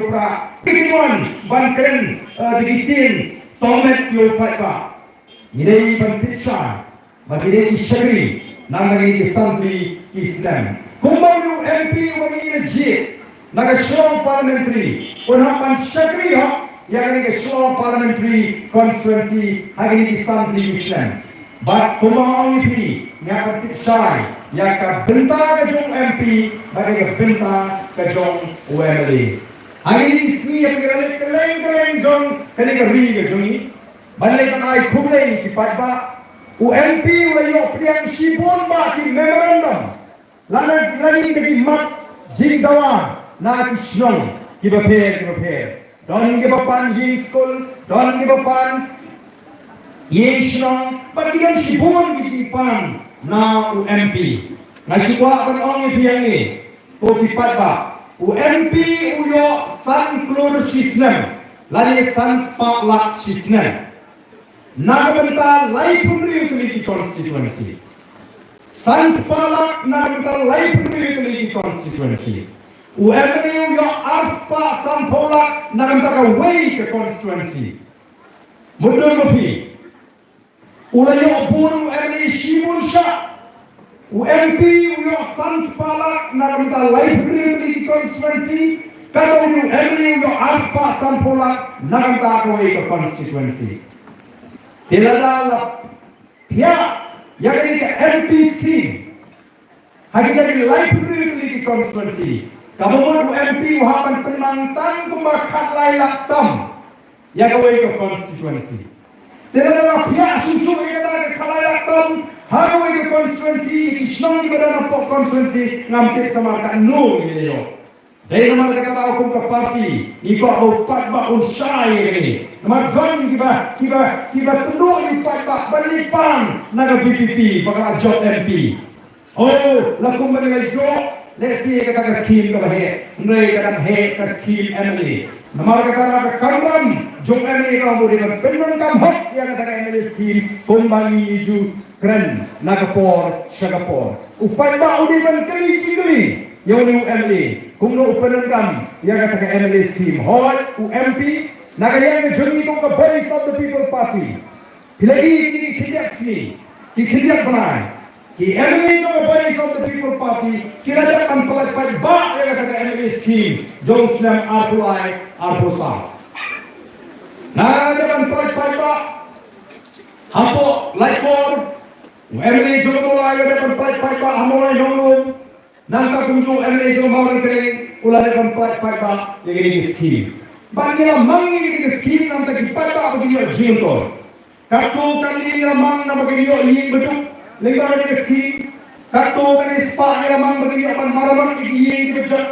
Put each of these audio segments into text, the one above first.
Pikiran ban keren digitin tomet yo patba. Ini ban Pyrshah bagi dia syagri nang lagi assembly Islam. Kumbang yo MP wani legit naga strong parliamentary unhapan syagri ho yang ini strong parliamentary constituency hari ini assembly Islam. But kumbang MP yang Pyrshah yang ka bentar ke jong MP bagi ke bentar ke jong UMLA. Hari ini sini yang keleng jong kena keri ke jongi, balik nak kublai kipat ba, UMP ulayok yang sibun ba ki memorandum, lagi tegi mat jing dawa na kisnong kibaper, don kibapan ye school, don kibapan ye kisnong, bagi dan sibun kipan na UMP, nasi kuat kan orang yang ni, tu kipat ba. UMP uyo san klur sisnem lari san spark lak sisnem naga lai pumri utility constituency san spark lak naga lai pumri utility constituency UMP uyo arspa san polak naga way ke constituency mundur mupi ulayo pun UMP shimun syak UMP uyo sans palak nagamta life community constituency kalau UMP uyo aspa san polak nagamta kawai ke constituency tilala pia yang ini ke MP scheme hagi jadi life community constituency kamu UMP uhapan penantang kumbakat lailak tam yang kawai ke constituency tilala pia susu yang kata lailak tam Haru ini constituency, Islam di badan apa constituency ngambil sama kan no ini yo. Dari nama kita tahu kum ke parti, ikut empat bak unsai ini. Nama gun kita tunduk empat bak berlipan naga PPP bakal job MP. Oh, lakum mengenai job, let's see kata ke scheme ke bahe, mereka kata he ke scheme MLA. Nama kita nak kambam, job MLA kamu dengan penuh kamhok yang kata MLA scheme kumbangi ju. Keren, nagapor, syagapor. Upay ba udi ban kali cigli? Yang ni UMLA, kumno upanangam, yang kata ke MLA scheme. Hoi UMP, nagayang joni kong ka base of the people party. Pilagi kini Khynñiat sini, ki Khynñiat banai. Ki MLA kong ka base of the people party, kira dapat pelat ba yang kata ke MLA scheme. Jom Islam arpulai arpusa. Nagadapan pelat ba, hampo laikor. MLA juga mulai ada tempat pak mulai dulu nanti kunjung MLA juga mau kering ulah ada tempat pak yang ini scheme bagi lamang ini scheme nanti kita pak begini jintor kartu kali lamang nama begini ini betul lima ada scheme kartu kali spa lamang begini apa maramat ini betul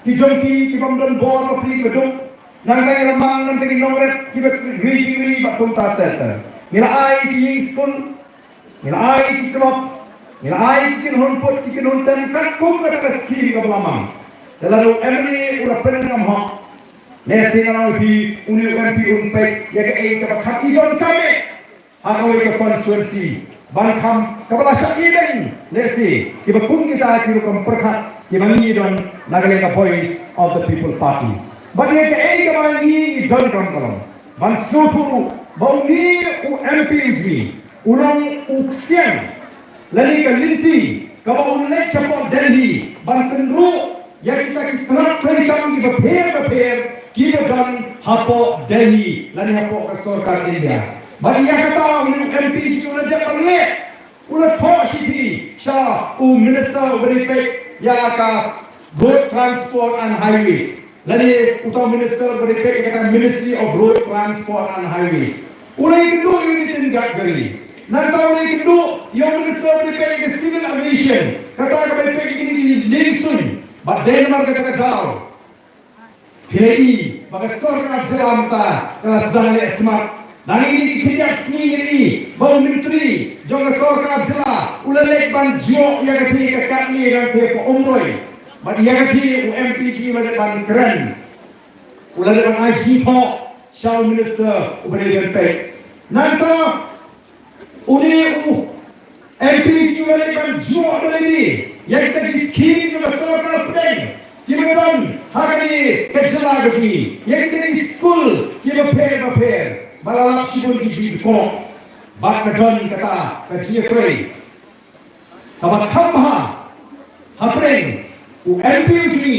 dijongki di pemberan bor free betul nanti lamang nanti nomor kita reaching ini batum tata nila ai di school nila ay kiklop, nila ay kinhunpot, kinhuntan, kakum kata ka scheme ka belamang. Lalu MLA ulah penengam hak, nasi ngalau di uni UMP unpek, ya ke ay kapakaki don kami, agawai ke constituency, bankam kapala syakideng, nasi kibakum kita kirukam perkat, kibangi don nagalay ka voice of the people party. Bagi ke ay kabangi don kampalang, ban sutu, bau ni UMP ini. Ulang uksian lagi ke linti kalau ulang cepat Delhi banten ru yang kita terakhir kami berper kita dan hapo Delhi lagi hapo ke sorkar India bagi yang kata ulang MP juga ulang dia perlek ulang thok siti syah minister beripek Ïaka road transport and highways lagi utama minister beripek kata Ministry of Road Transport and Highways ulang itu unitin gak gari nanti orang itu yang minister beripek ke civil aviation kata beripek ini linsun but Denmark kata tahu pilih bagi sorga jalan ta kelas jalan smart dan ini Khynñiat sendiri bau menteri jangan sorga jalan ulalek ban jok yang kati kekat ni dan ke umroy but yang kati UMP juga ban keren ulalek ban IG po Shaw minister beripek nanti Uni MP juga lepas jual lagi, yang kita di scheme juga sorkar pedang, Kibetan hagani kecela gaji. Yang kita di school kibeper balalap sibun giji ko. Bat kadon kata kaji koi. Kabat kamha hapren u MP ujini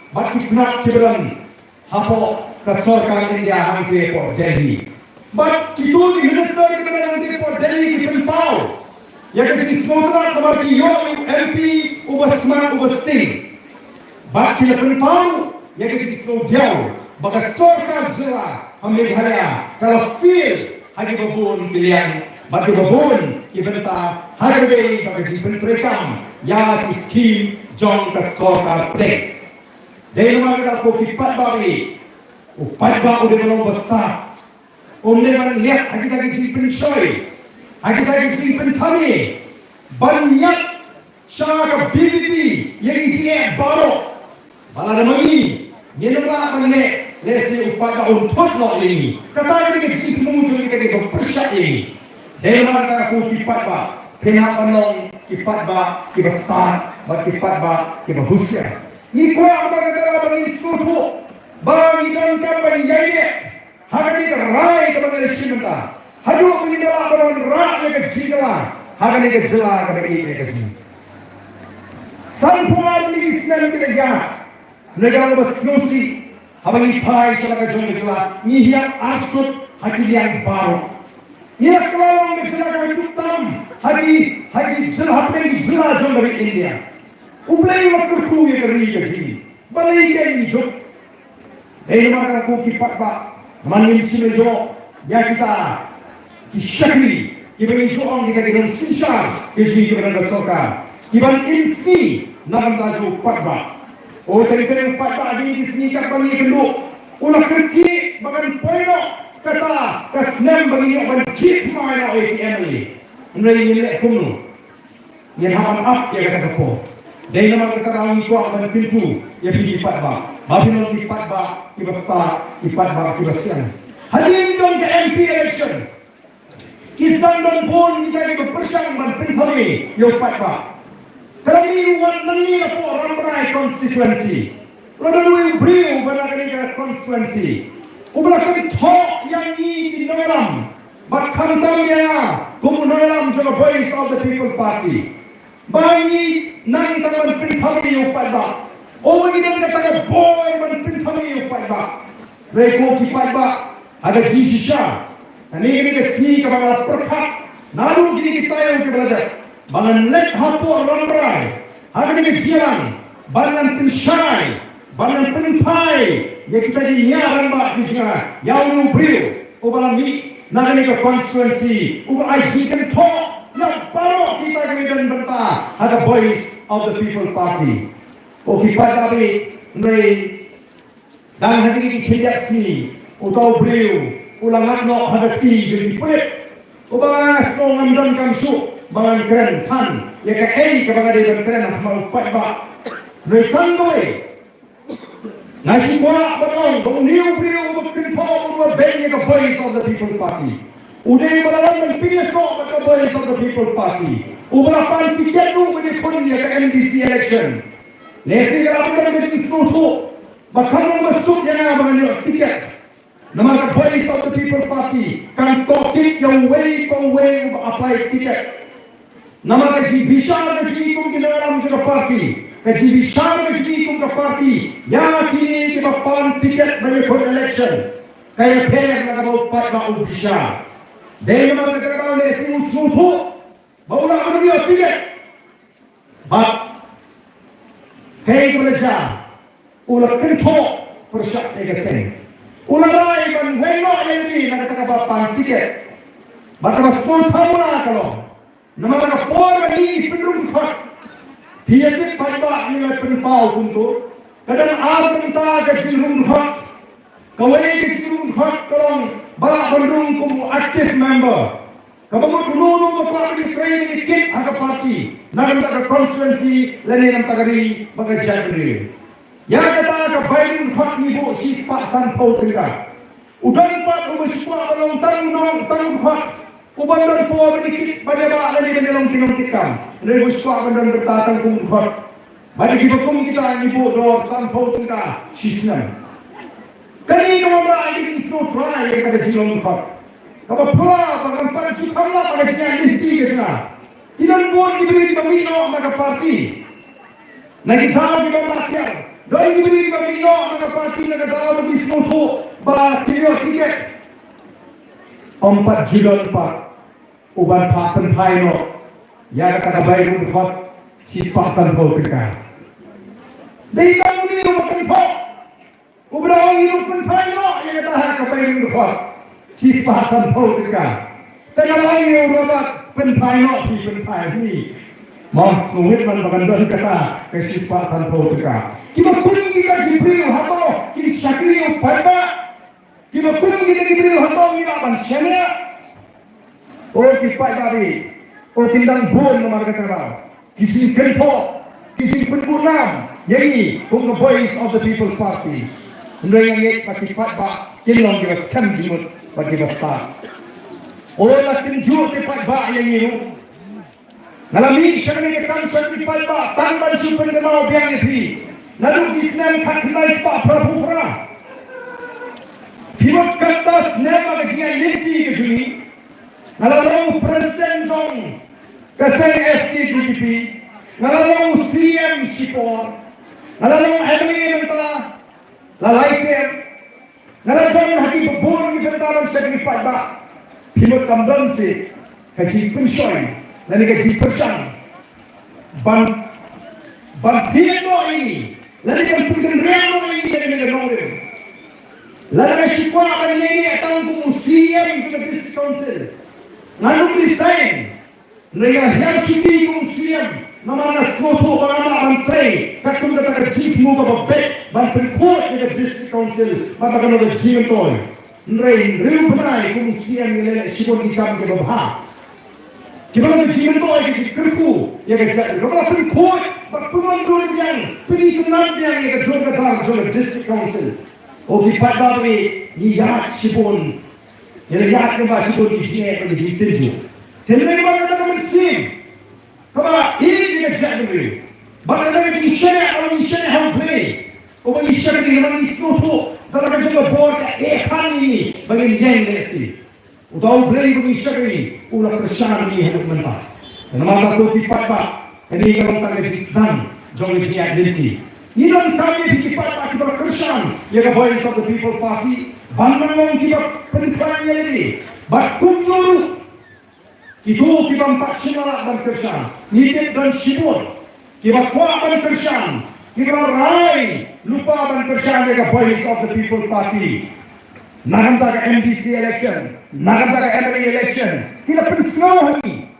bat kitnak kibetan hapo kasorkan India hangte po Delhi. But kitu di minister kita hangte po Delhi kipen pau. Yang jadi semua kamar yo MP ubasman ubasting. But kipen pau yang jadi semua jauh. Baka sorkan jela Meghalaya kalau feel hagi babun pilihan. Bagi babun kibenta hargai bagi jipen perekam ya skim jong ka sorkar plek. Dari mana kita ko kipat bagi upat ba udah belum basta. Umne man lihat hagi tadi jipen shoy. Hagi tadi jipen thami. Banyak syaka BBP yang ije baro. Bala magi yenra banne lesi upat ba untut lo ini. Kata ini jipen muncul kita ke Pyrshah ini. Dari mana kita kipat ba, kenapa kipat ba, kita start, kipat ba, kita husia. Ni kau apa kata bagi suatu, bagi dan bagi jaya, hari ini rai kita bagi simenta, hadu bagi dalam bagi rai kita jika, hari ini kita jelah kita bagi kita jika. Sampuan ini sebenarnya kita jah, negara bersnusi, habis pai salah kita jelah, ni yang asut hati yang baru. Ia kalau menjelaskan itu tam hari jelah dari jelah jom dari India. Umlai waktu tu yang keri jadi balik yang hidup. Mana aku kipat ba manim sini jo ya kita kisahri kita hidup orang kita dengan susah jadi kita dengan soka. Kita inski nak tahu kipat ba. Oh tadi kipat ba ini sini kat bagi kedua. Ulah kerki bagan poino. Kata kasnem bagi orang chip mana ATM ni, mereka ni kumno, yang haman up yang kata ko. Dari nama kata orang itu akan pintu, yang pergi kipat ba, babinon kipat ba, kipat ba kibasian. Hadir jom ke MP election, kisah dan pun kita di Pyrshah dan pintu yang kipat ba. Kami wan nangi na po orang berai constituency, lalu beriu berakan ke constituency. Ubah kami talk yang ini di Noelam, but kami tamnya kumu Noelam juga voice of the people party. Bagi nang tangan pintami upat ba, o bagi nang katakan boy man pintami upat ba. Reko kipat ba ada jisisha, ini kesni kebangan perkat, nalu gini kita yang keberada, bangan let hapo ramrai, ada ni kejian, bangan Pyrshah, bangan penpai. Ya kita di nyaran ba di sana, yang ubrio, ubah mi, nagani ke constituency, ubah IG kan talk, yang baru kita kemudian bentah ada voice of the people party. Kita tapi mereka dan hari ini Khynñiat sini, utau ubrio, ulangat no ada ti jadi pelit, ubah ngasno ngamdan kamsu, bangan keren tan, ya ke kebangan dia keren mau upat ba, mereka tangoi. Nasi kuah betul, beriu berkental berbanding the voice of the people party. Udah balalan pilih sok the voice of the people party. Uberapan tiket tu menyekuni ke MDC election. Nasi kalau kita menjadi seluruh, bahkan masuk yang mengenai tiket. Nama the voice of the people party kan topik yang way apply tiket. Nama kaji Pyrshah kaji kum di dalam juga parti. Kaji Pyrshah kaji kum ke parti. Ya kini kita pan tiket bagi election. Kaya pair nak bawa pat bau Pyrshah. Dari mana kita tahu lesi musmutu. Bau nak beri tiket. But kaya belajar. Ulah kentok Pyrshah legacy. Ulah rai ban weno ini nak kita bawa pan tiket. But masuk thamuna kalau. Nama nak por ini penduduk hak. Piatik pada nilai penpau untuk. Kadang armenta kecilung hak. Kawai kecilung hak kalau balak bandung kumu active member. Kamu dulu bakal di training kit agak parti. Nak ke constituency lain nak kari bagai jadri. Yang kata kebayin hak ni bu si sepak sanpau tinggal. Udan pat umusipah balong tang hak. Ubandon po sedikit pada ba lagi dalam sinong tikam. Dari buskwa bandon bertatang kumukot. Bagi kita kum kita ibu do sampo kita sisnam. Kani kamu berada di sini try yang kata jilong kau. Kamu pula pangan pada cukamlah pada jenis linti kita. Tidak boleh diberi pemino maka parti. Nanti tahu di bawah rakyat. Doi diberi pemino maka parti nak tahu di sini tu bah tiket. 4 jilong pak. Uban paten paino. Ya kata bayi untuk sispasan kau kita. Dari kamu ni makan kau. Ubrang hidup paino yang kata bayi untuk sispasan kau kita. Tengah lagi ubat paino di paino ni. Mas muhid man makan don kata ke sispasan kau kita. Kita pun kita diberi hato kita syakri upaya. Kita pun kita diberi hato kita manusia. Oh kita babi. Oh tindang bon nomor kata. Kisi kenpo, kisi pengunam, yang the voice of the People's Party. Mereka yang pasti pak kilong kita sekan jimut bagi besar. Orang tinju tepat pak yang ini. Ngalami syarikat kanser tepat pak tanpa super kenal biang ini. Lalu Islam kaknais pak Prabhupada. Pihak kertas nama kejian linti ke sini. Ngalami Presiden Jong. Kasih FTGP, ngalalong CM Sipor, ngalalong MLA mentah, lalaitem, ngalalong hati berbun kita dalam segeri pajak, pimut kamdan si, kaji Pyrshah, dan kaji Pyrshah, bantian ini, lalu kan pengendalian ini dari negara, lalu Sipor akan ini akan CM juga District Council, lalu resign. Mereka yang sini kongsian, nama nasmoto orang antri, kakun kata kecil muka bebek, banten kuat dengan district council, maka kalau kecil toy, mereka rupanya kongsian yang lelak sibuk hitam ke bawah. Kita kalau kecil toy kecil kerku, ya kecil, kalau banten kuat, bantuan dulu yang, penitunan yang kedua kata jodoh district council, oh di Padbawi, Ïaka sibuk, yang Ïaka masih sibuk di sini, di sini. Tenang mana kita mesti, kalau ini kita jadi, mana kita jadi syariah, orang syariah ham play, orang syariah orang ismutu, kalau kita jadi buat ini, bagi yang lesi, utau play bagi syariah, ulah Pyrshah ini hendak mentah. Dan mata tu pipat pak, ini kalau kita jadi sedang, jangan jadi identiti. Ini dan kami pipat pak kita Pyrshah, yang voice of the People Party, bandang kita penklannya ini, berkunjung. Itu kita empat sinarak dan Pyrshah, nitip dan sibut, kita kuat dan Pyrshah, kita rai lupa dan Pyrshah dengan voice of the People Party. Nak ke MDC election, nak ke MLA election, kita pensau ni,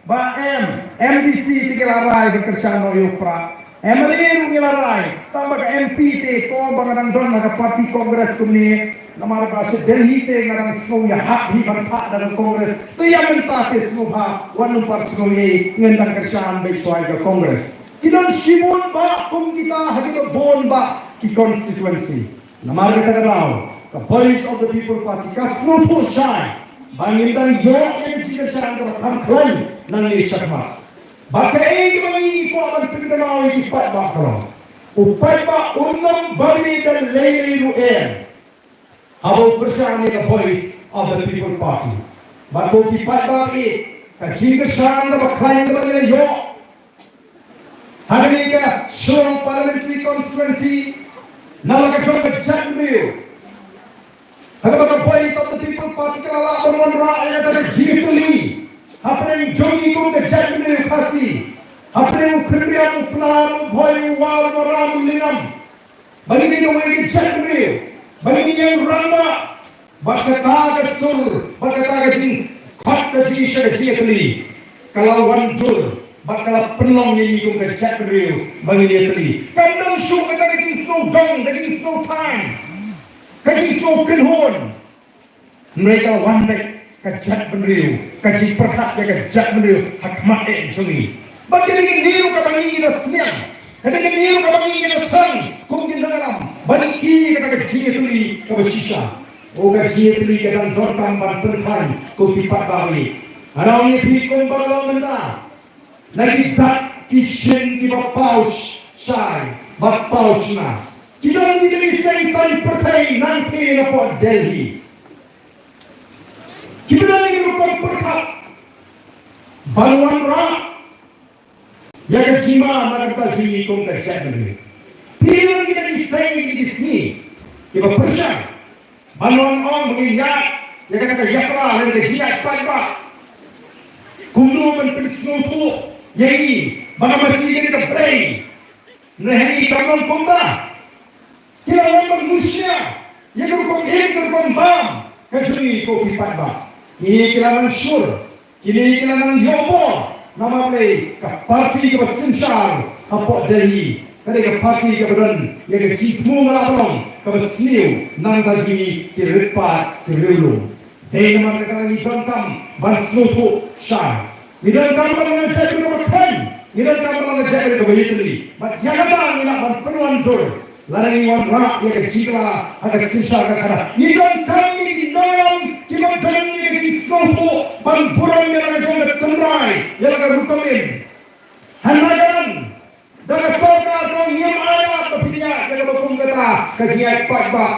MDC kita rai dan Pyrshah no yukra, MLA kita rai, tambah ke MP te, kau bangan don nak parti Kongres kini. Nama bahasa Delhi te ngarang semua ya hak di bantak dalam Kongres. Tu yang mentah te semua wanu par semua ngendang kerjaan baik soal ke Kongres. Kita sibuk ba kum kita hadi bon ba ki constituency. Nama kita tahu the voice of the People Party kasmu Pyrshah bangin dan yo yang jika syarang ke kamklan nang ni syakma. Bakai ke bangi ko akan pindaw di pat ba kalau. Upai ba unam bari dan lei ru'en. Abo Pyrshah ni the voice of the People Party. Bako kipat bagi kacing kesan na baklain na bagay yo. Hari ka Shillong Parliamentary Constituency nalagajong ka Janrio. Hari the voice of the People Party kalala kanuan raay na taga Jituli. Hapre yung jongi kong ka Janrio kasi. Hapre yung kriya mo plano boy wal maraming linam. Bagi din yung mga Janrio. Bagi yang rama, bakata kesur, bakata kecing, kat kecing sekecil kalau wanjur, bakal penong yang ikut kecak beriu, bagi dia teri. Kandang syuk kata kecing snow dong, kecing snow time, kecing snow kenhon. Mereka wandek kecak beriu, kecing perkat kecak beriu, hakmat cumi. Bagi dia niru kabangi kita senyap. Kata niru kabangi kita tang, kumkin dalam. Bani ini kata kecil itu di Pyrshah. Oh kecil itu di dalam jortan bantuan kopi pak bawi. Orang ini pikun balau mentah. Lagi tak kisah di paus Shai, but Pyrshah. Kita ni jadi sensai perkai nanti dapat Delhi. Kita ni rukun perkat Baluan Rak. Yang jima mereka jimi kong kerja ni. Tidak kita ni say di sini. Kita Pyrshah. Baluan Ong mengingat. Yang kata Ïaka lalu Khynñiat Pyrshah. Kumdu penpenismu tu. Yang bagaimana Masi kita play. Nehani kamu kumda. Kila orang manusia yang berkompon bam kejuni kopi patba. Ini kilangan syur, ini kilangan yobo. Nama play ke parti ke bersensyal apa Delhi. Kali ke parti ke badan yang ke jitmu melabong ke bersniu nang tajmi ke repat ke lulu. Hei nama mereka lagi contam bersnutu syar. Tidak kamu dengan jadi ke berkan. Tidak kamu dengan jadi ke berhitri. Mat jangan nilai perluan dur. Larang iwan rak yang keciklah agak sisa kekara. Ikan kami di dalam kita dalam yang disopo banturan yang agak jauh terterai yang agak rukamin. Hanayan dalam sorga atau nyam ayat terpilih yang agak berkum kata Khynñiat Pyrshah.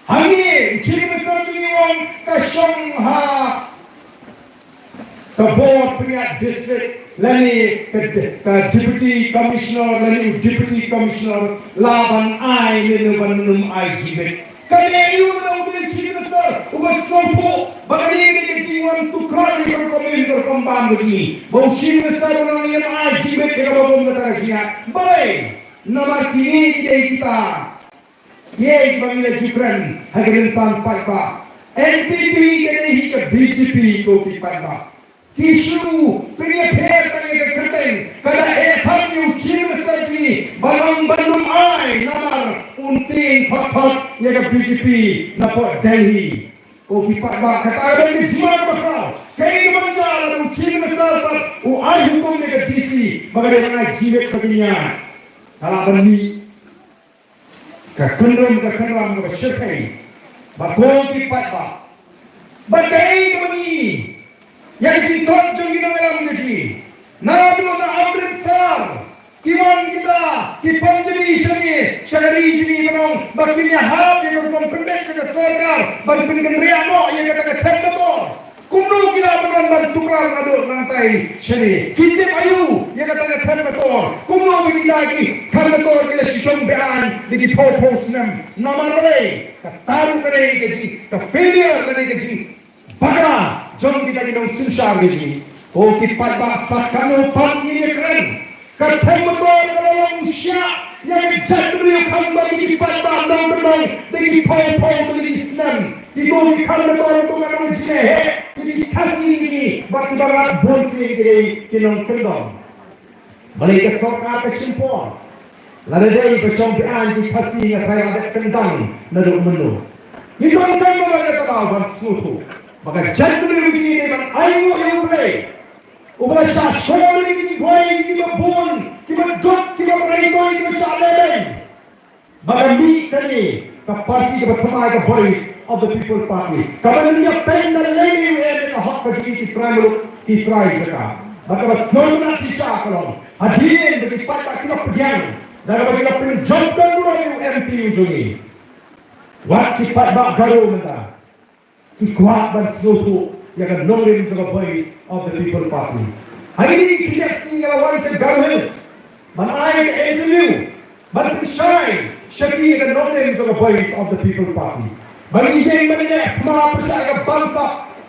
Hani ciri besar ini orang kasyong ha Board Khynñiat District lani ke Deputy Commissioner lani Deputy Commissioner laban ai ni banum ai jibet kali ayu na udah ciri besar ubah sopo bagani ni kejiwan tukar ni berkomentar kembang begini bau ciri besar orang yang ai jibet ke bawah kata Khynñiat baik nomor kini kita ye bangila Jibran hadirin sampai Pak NPP kini hingga BJP kopi Pyrshah Kisru punya pihak tadi kerteng kada ekam yu ciri strategi balong ai namar unting hot yang BJP napot Delhi kopi Pyrshah kata ada di semua bakal kaya menjala u ciri strategi u ai hukum yang DC bagaimana jiwek sebenarnya kalau bani kekenram bersyirkai bakopi Pyrshah bagai bani yang ditonton di dalam negeri. Nadu na Amritsar, kiman kita, kipanjami sini, syagari jini menong, bakinya hab yang berkomplement dengan sarkar, bakinya riamo yang kata kata kumno kita benar bertukar nadu lantai sini. Kitip ayu yang kata kata kumno begini lagi, kata kita sisong bean di popo senam. Nama mereka, kataru mereka gaji, failure mereka gaji. Bagaimana? Jom kita dalam susah begini. Oh kita pada sakano pat ini keren. Ketemu dalam usia yang jatuh dari kantor ini pada dalam dalam dari poin-poin dari Islam. Itu kalau dalam tu kalau jelah ini kasih ini batu darat bonsi dari kinong kendong. Balik ke sorka pesimpon. Lalu dari pesampian di kasih yang kaya ada kendang naduk menu. Itu kan mereka tahu bersuatu. Maka jatuh dari begini dengan ayu yang play. Ubah syashkol ini boy ini berbun, kita dot, kita meraikoi, kita saleh. Maka ni kali ke parti ke bertemu ke voice of the people party. Kalau dunia pen dan lagi yang hak fajri kita try juga. Maka bersemangat sisa kalau hadirin bagi partai kita perjang dan bagi kita penjamkan dua MP ujungi. Waktu Pyrshah garu mentah. Kuat dan seluruh yang akan nongin juga voice of the people party. Hari ini kita singgah lawan segaris. Mana yang interview, mana Pyrshah, syaki akan nongin juga voice of the people party. Bagi yang mana kemana Pyrshah akan bangsa,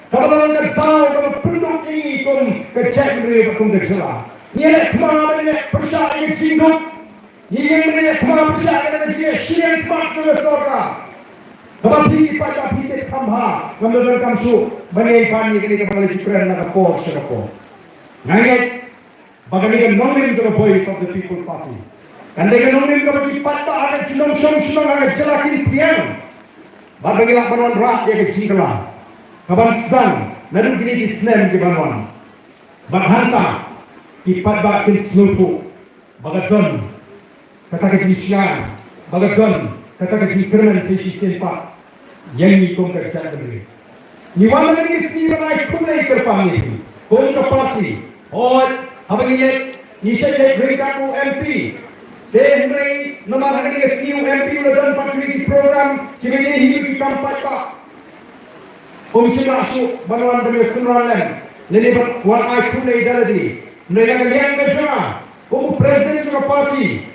kalau dalam tahu kalau penduduk ini pun kecek mereka pun kecewa. Ia kemana mana Pyrshah akan jinggup, ia mana kemana Pyrshah akan jadi siang makna seorang. Kalau tinggi pada kita tambah, kemudian kamu banyak pani kita kembali Jibran nak kor sekapor. Nanti bagaimana nongin juga voice of the people party. Nanti nongin kembali pada ada cilon cilon ada jelakin Tieng. Bagaimana banon rak yang keciklah. Kapan sedang nanti kini Islam di banon. Berhantar di pada seluruh bagaimana kata kejisian, bagaimana kata kejikran sesi sempat. Yang ini kong kerja beri. Niwana ini sendiri naik kumai kerpang ini. Kong ke parti. Oh, apa ini? Nisha jadi berikan MP. Henry, nama hari ini SNU MP udah community program, kini hidup kampai pak. Komisi masuk baruan dari Sunralan, ini buat I pun dari. Mereka yang kerja, kamu presiden juga parti,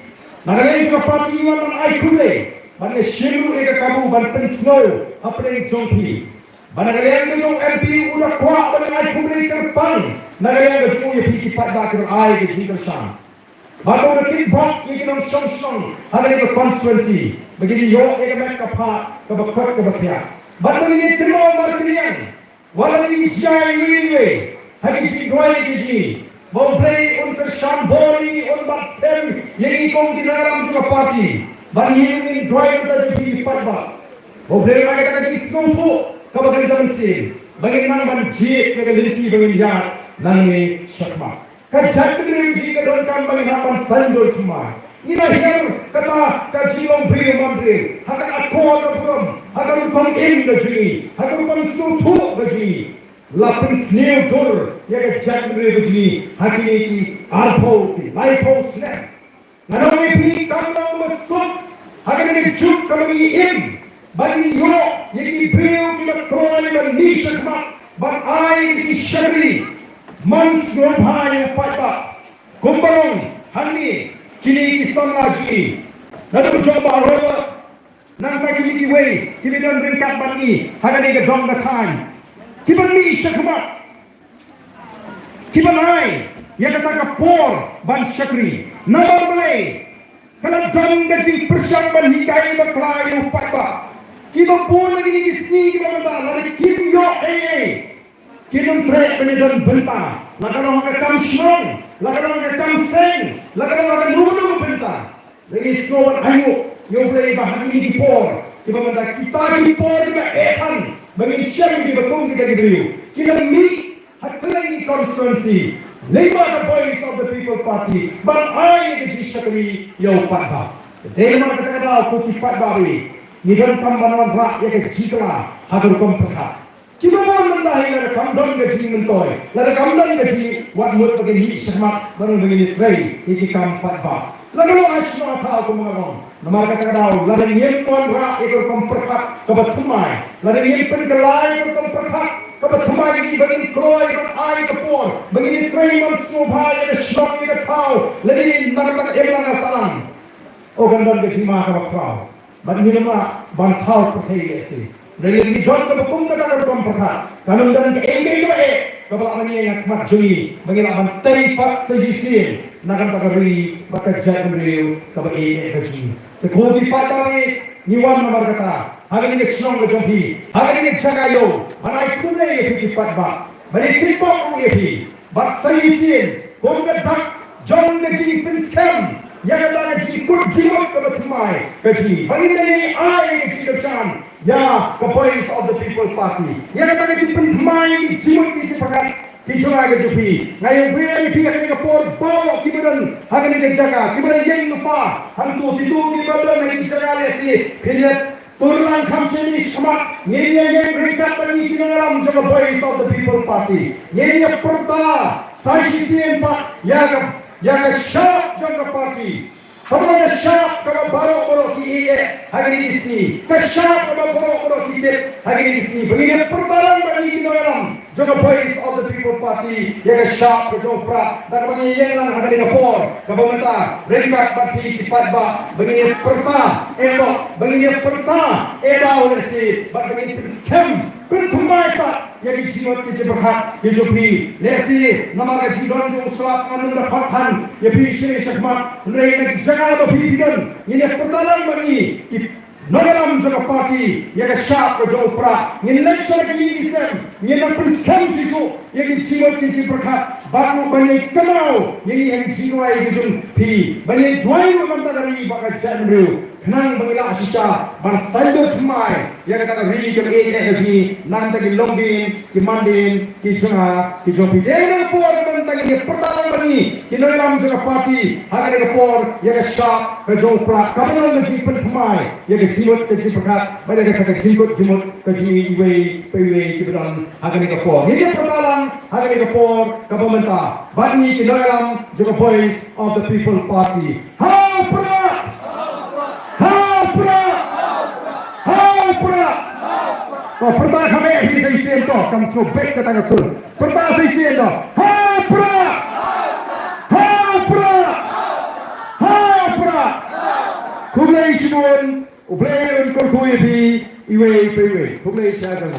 naga juga parti ini mana I pun Bagi shiru eka kamu ban pensno apa yang jompi. Bana yang itu MP udah kuat bagi I pun terpang. Naga yang itu ya pikir pada kerja I ke sang. Baru udah timbang yang kita song ada di constituency. Begini yo eka mereka pak kebakar kebakar. Baru ini terima marklian. Walau ini jaya ini, hari ini dua ini. Mau play untuk Shamboli, untuk basket, yang ikut di dalam juga parti. Baru ini dua itu jadi parba. Mau play lagi kita jadi snowball, kau bakal jalan sih. Bagaimana banjir kita liti bagaimana nanti syakma. Kerja kita juga dorkan bagaimana sandal cuma. Ini yang kata kajilong beri memberi, akan aku akan pulang, akan upang in gaji, akan upang snowball gaji. Lapis new door, yang kerja memberi gaji, hari ini alpo, laipo snap. Nanti ini kamu masuk, hari ini juk kamu in, bagi yo, yang beriu kita kroy dan nisha mak, bang ai di syari, mans ngomhai papa, kumbarong, hani. Kini kisah lagi. Lalu coba roda. Nampak kini way. Kini dan ringkat bani. Haga ni ke dong datang. Kiban ni syakmat. Kiban ai. Ya kata kapor ban syakri. Nama boleh. Kalau dong gaji Pyrshah ban hikai berkelai upat ba. Kiban pun lagi ni kisni kiban benda. Lalu kim yo Kiban trek penedan benta. Lalu orang kam syurong. Lalu orang kam seng. Lalu orang nunggu benta. Lagi semua ayu. Yang boleh bahan ini dipor. Kiban benda kita dipor juga ekan. Bagi syari di betul kita diberi. Kita meet hati constituency. 5 the voice of the people party. But I the syakri yo patha. Dari mana kata-kata aku kipat bawi. Ni dan kambanan rak ya ke jikla. Hadur kompekat. Cuma orang mendahi ada kamdan gaji mentoy, ada kamdan gaji buat muat begini semak baru begini tray ini kampat bah. Lalu asma tahu aku mengagum. Nama kata-kata lalu nyimpan rak ikut komperkat kebat tumai, lalu nyimpan kelai ikut komperkat kebat tumai ini begini kroy ikut air kepor, begini tray mansubah yang semak ikut tahu, lalu nak emang asalan. Oh kamdan gaji mah kebat kau, bagi nama bantau percaya sih. Dari ini John ke bekum kata berkom perkat. Kalau dan ke engkau baik, kepala ini yang mat jui, bagaimana bantai pat sejisin, nakam takari bekerja beliau kepala ini gaji. Sekali patali niwan nomor kata, hari ini senang kejampi, hari ini jagayo, mana itu ni pat ba, beri tipok uyepi, bat sejisin, kumgetak John gaji pinskam. Yang ada gaji ikut jimat ke betumai gaji. Bagi ini I gaji kesan. Ya, the voice of the people party. Yang ada gaji pentumai jimat gaji pakat. Kicurah gaji pi. Ngayon beri pi akan kapor bawa kibadan. Hagan ini jaga. Kibadan yang lupa. Hantu itu kibadan lagi jaga lesi. Khynñiat turun kamsen ini semak. Ini yang berikat bagi kinalam jaga voice of the people party. Ini yang pertama. Sajisian pak. Yang syarap jaga parti. Kalau syarap kalau baru kita hari ini di sini. Syarap kalau baru kita hari ini di sini. Begini pertalan bagi kita dalam jaga voice of the people party. Yang syarap kejopra dan begini yang hari ini kapor. Kepemerintah ringkat parti kipat ba. Begini pertah elok. Begini pertah elok lesi. Begini scam. Pentumai pak yang dijimat berhak dijupi lesi nama gaji don jo selap anu dapatan ya Pyrshah syakmat mereka jaga berpidon ini pertalan bagi nagaram jaga parti yang syap kejopra ini election lagi isem ini perskam sisu yang dijimat berhak baru banyak kenal ini yang jiwai dijupi banyak jual mentari bakal janru kenang mengilah sisa bersandar semai yang kata ri ke gaji nang tadi lombin kimandin kijunga kijopi dengan por tentang ini pertalan bani kita dalam juga parti agar dengan por yang syap kejopra kapan gaji pentumai yang jimut gaji pekat pada kata jimut gaji iwe kiberan agar dengan por ini pertalan agar dengan por pemerintah bani kita dalam juga voice of the people party. How Halpra! Halpra! Halpra! Pertama kami di sisi itu, kami sobek ke tengah sul. Pertama sisi itu, Halpra! Halpra! Halpra! Kublai Shimon, ublai untuk kuih di iwe. Kublai siapa?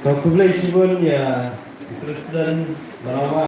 Kublai Shimon ya Presiden Barawa